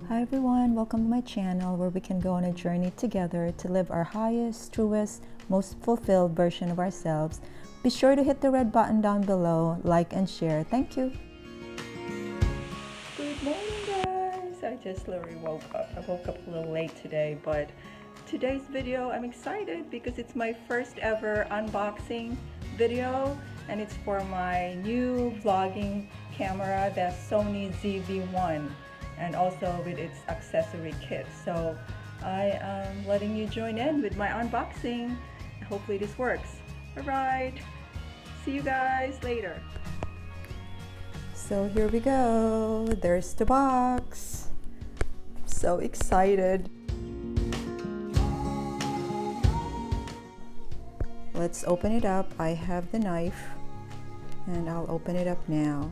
Hi everyone, welcome to my channel where we can go on a journey together to live our highest, truest, most fulfilled version of ourselves. Be sure to hit the red button down below, like and share. Thank you. Good morning guys! I just literally woke up. I woke up a little late today, but today's video I'm excited because it's my first ever unboxing video and it's for my new vlogging camera, the Sony ZV1. And also with its accessory kit. So I am letting you join in with my unboxing. Hopefully this works. Alright, see you guys later. So here we go. There's the box. So excited. Let's open it up. I have the knife and I'll open it up now.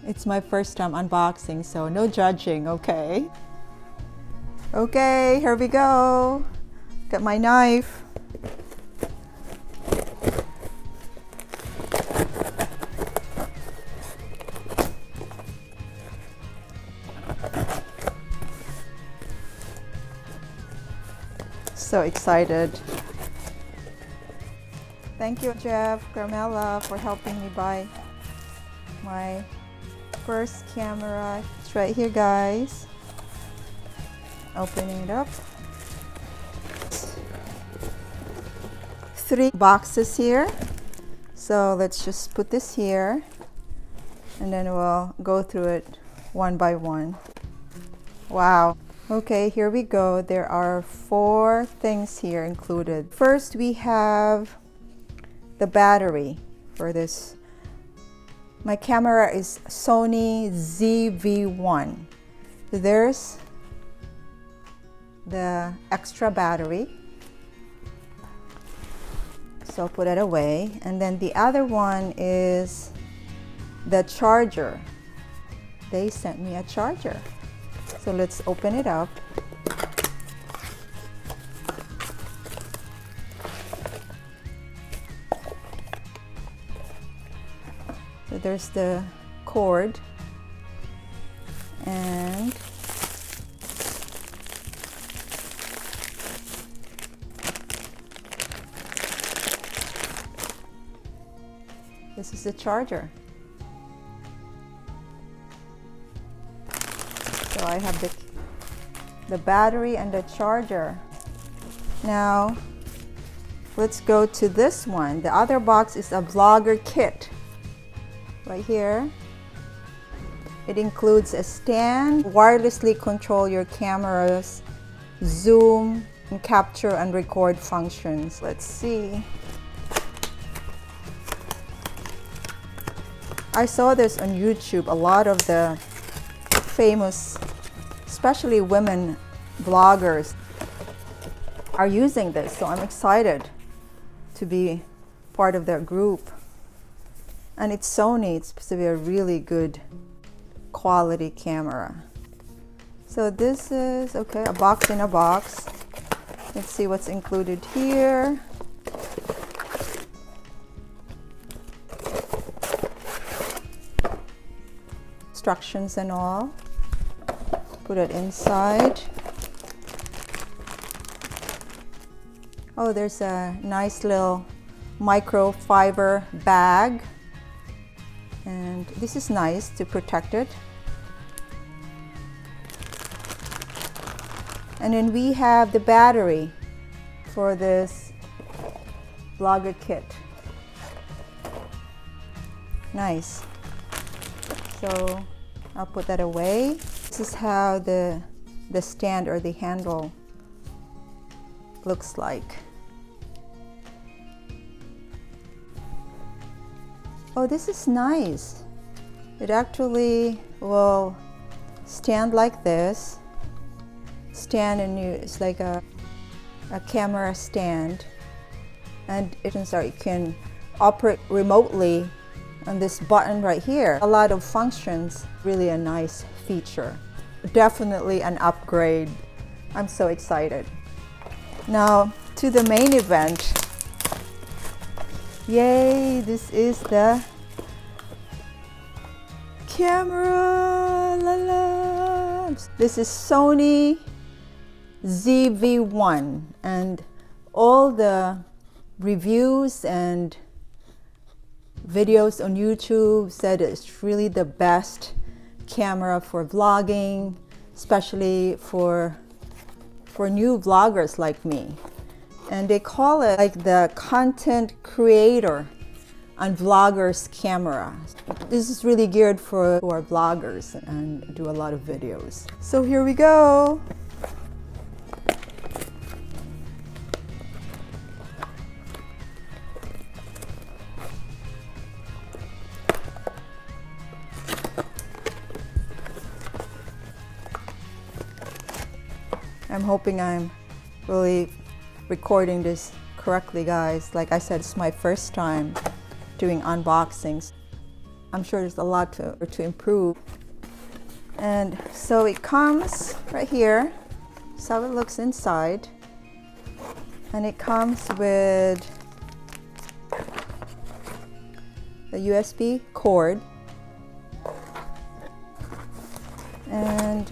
It's my first time unboxing, so no judging, okay? Okay, here we go. Got my knife. So excited. Thank you, Jeff, Carmela, for helping me buy my first camera. It's right here, guys. Opening it up. 3 boxes here. So let's just put this here and then we'll go through it one by one. Wow. Okay, here we go. There are 4 things here included. First, we have the battery for this. My camera is Sony ZV1. There's the extra battery. So I'll put it away. And then the other one is the charger. They sent me a charger. So let's open it up. So there's the cord and this is the charger. So I have the battery and the charger. Now let's go to this one. The other box is a vlogger kit. Right here, it includes a stand, wirelessly control your camera's zoom, and capture and record functions. Let's see. I saw this on YouTube. A lot of the famous, especially women vloggers, are using this, so I'm excited to be part of their group. And it's Sony. It's supposed to be a really good quality camera. So this is, okay, a box in a box. Let's see what's included here. Instructions and all. Put it inside. Oh, there's a nice little microfiber bag. And this is nice to protect it. And then we have the battery for this vlogger kit. Nice. So I'll put that away. This is how the stand or the handle looks like. Oh, this is nice. It actually will stand like this. Stand and it's like a camera stand. And you can operate remotely on this button right here. A lot of functions. Really a nice feature. Definitely an upgrade. I'm so excited. Now to the main event. Yay, this is the camera. La la. god. This is Sony ZV1, and all the reviews and videos on YouTube said it's really the best camera for vlogging, especially for new vloggers like me. And they call it like the content creator and vloggers camera. This is really geared for who are vloggers and do a lot of videos. So here we go. I'm hoping I'm really recording this correctly, guys. Like I said, it's my first time doing unboxings. I'm sure there's a lot to improve. And so it comes right here. That's how it looks inside. And it comes with the USB cord. And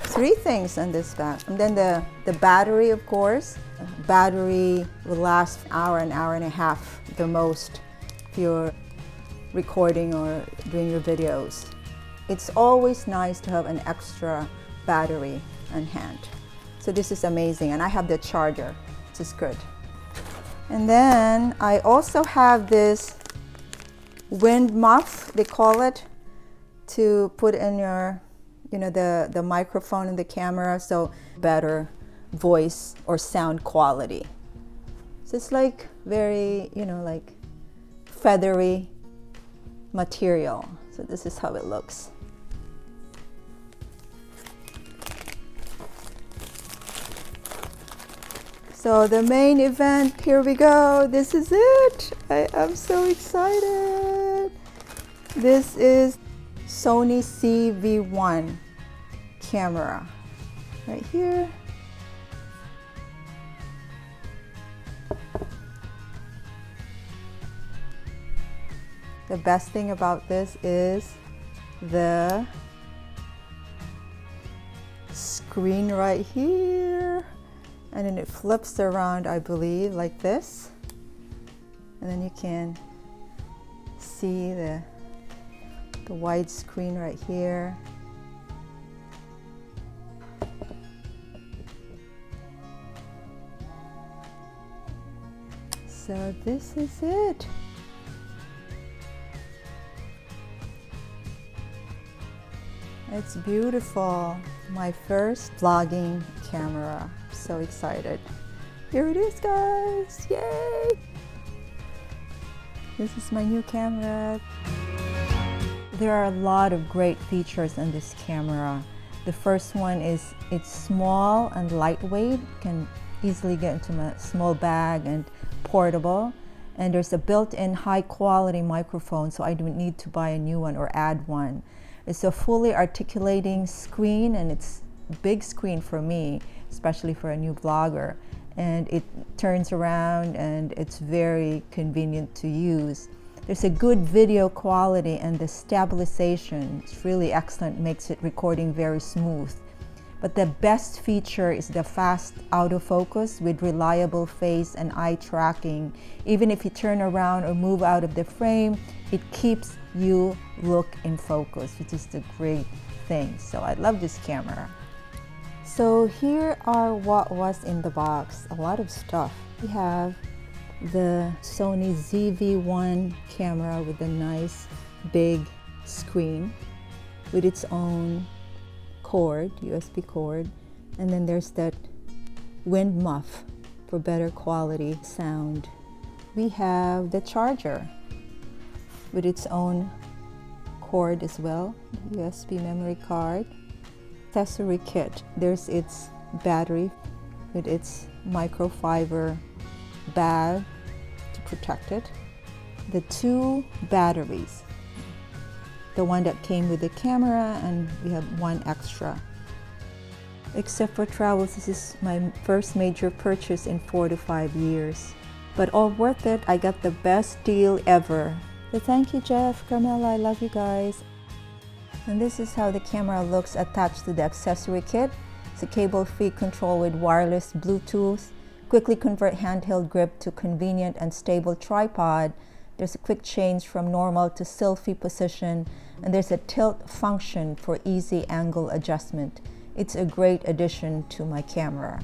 three things in this bag. And then the battery, of course. Battery will last an hour and a half the most if you're recording or doing your videos. It's always nice to have an extra battery on hand. So this is amazing, and I have the charger, which is good. And then I also have this wind muff, they call it, to put in your the microphone in the camera, so better voice or sound quality. So it's like very, like feathery material. So this is how it looks. So the main event, here we go. This is it. I am so excited. This is Sony ZV1 camera right here. The best thing about this is the screen right here, and then it flips around, I believe, like this, and then you can see the wide screen right here. So this is it. It's beautiful. My first vlogging camera. So excited. Here it is, guys. Yay! This is my new camera. There are a lot of great features in this camera. The first one is it's small and lightweight, can easily get into a small bag and portable. And there's a built-in high-quality microphone, so I don't need to buy a new one or add one. It's a fully articulating screen, and it's a big screen for me, especially for a new vlogger. And it turns around, and it's very convenient to use. There's a good video quality, and the stabilization is really excellent, makes it recording very smooth. But the best feature is the fast autofocus with reliable face and eye tracking. Even if you turn around or move out of the frame, it keeps you look in focus, which is the great thing. So I love this camera. So here are what was in the box. A lot of stuff. We have the Sony ZV1 camera with a nice big screen with its own cord, USB cord, and then there's that wind muff for better quality sound. We have the charger with its own cord as well, USB memory card, accessory kit. There's its battery with its microfiber bag to protect it. The two batteries, the one that came with the camera, and we have one extra. Except for travels, this is my first major purchase in 4 to 5 years. But all worth it. I got the best deal ever So thank you, Jeff, Carmela, I love you guys. And this is how the camera looks attached to the accessory kit. It's a cable-free control with wireless Bluetooth. Quickly convert handheld grip to convenient and stable tripod. There's a quick change from normal to selfie position, and there's a tilt function for easy angle adjustment. It's a great addition to my camera.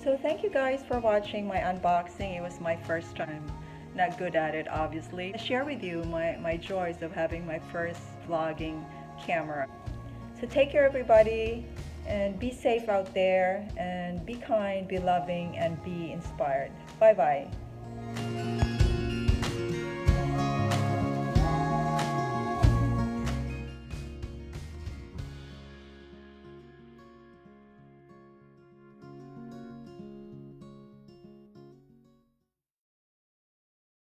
So thank you guys for watching my unboxing. It was my first time. Not good at it, obviously. I share with you my joys of having my first vlogging camera. So take care, everybody, and be safe out there, and be kind, be loving, and be inspired. Bye-bye.